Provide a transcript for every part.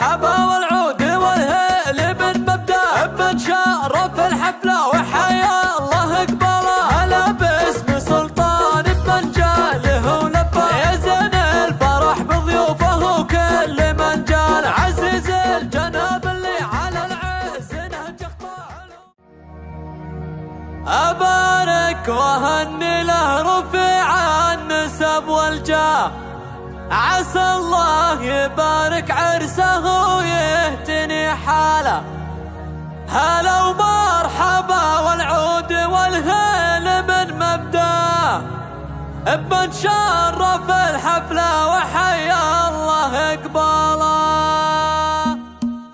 مرحبا والعود والهيل من مبدأ بنشرف الحفلة وحيا الله اقبله. هلا باسم سلطان بمنجاله ولبى يزن الفرح بضيوفه وكل من جال. عزيز الجناب اللي على العز نهج اخطاء. أبارك وهني له رفيع النسب والجاه، عسى الله يبارك عرسه ويهتني حاله. هلا ومرحبا والعود والهيل من مبداه بنشرف الحفلة وحيا الله اقباله.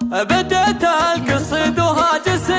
بديت القصيد وهاجس